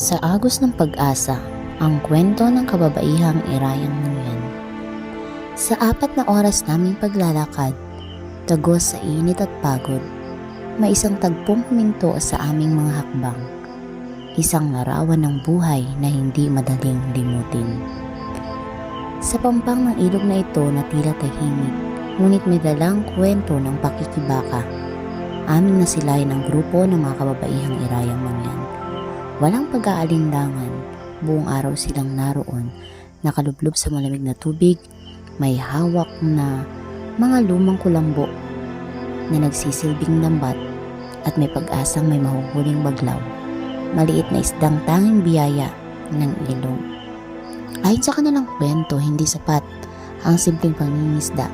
Sa agos ng pag-asa, ang kwento ng kababaihang Irayang Nguyen. Sa 4 na oras naming paglalakad, tagos sa init at pagod, may isang tagpong huminto sa aming mga hakbang. Isang larawan ng buhay na hindi madaling limutin. Sa pampang ng ilog na ito na tila tahimik, ngunit may dalang kwento ng pakikibaka. Aming nasilayan ang grupo ng mga kababaihang Irayang Nguyen. Walang pag-aalinlangan, buong araw silang naroon, nakalublob sa malamig na tubig, may hawak na mga lumang kulambo na nagsisilbing lambat at may pag-asang may mahuhuling baglaw, maliit na isdang tanging biyaya ng ilog. Ayon sa kanilang kwento, hindi sapat ang simpleng pangingisda.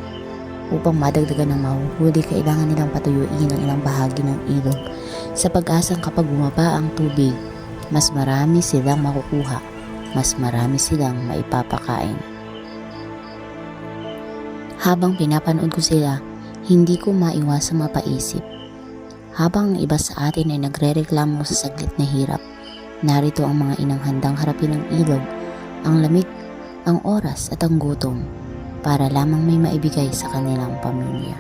Upang madagdagan ng mahuhuli, kailangan nilang patuyuin ang ilang bahagi ng ilog sa pag-asang kapag bumaba ang tubig, mas marami silang makukuha, mas marami silang maipapakain. Habang pinapanood ko sila, hindi ko maiwasang mapaisip. Habang ang iba sa atin ay nagrereklamo sa saglit na hirap, narito ang mga inang handang harapin ang ilog, ang lamig, ang oras at ang gutom para lamang may maibigay sa kanilang pamilya.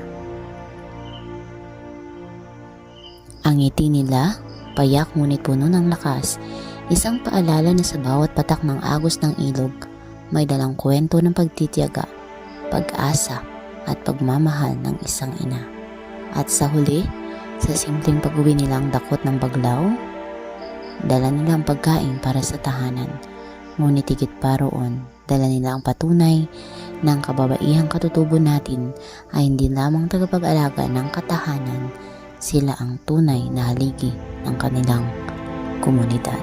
Ang ngiti nila, payak ngunit puno ng lakas, isang paalala na sa bawat patak ng agos ng ilog may dalang kwento ng pagtitiyaga, pag-asa at pagmamahal ng isang ina. At sa huli, sa simpleng pag-uwi nilang dakot ng baglaw, dala nila ang pagkain para sa tahanan. Ngunit higit pa roon, dala nila ang patunay ng kababaihang katutubo natin ay hindi lamang tagapag-alaga ng katahanan, sila ang tunay na haligi ng kanilang komunidad.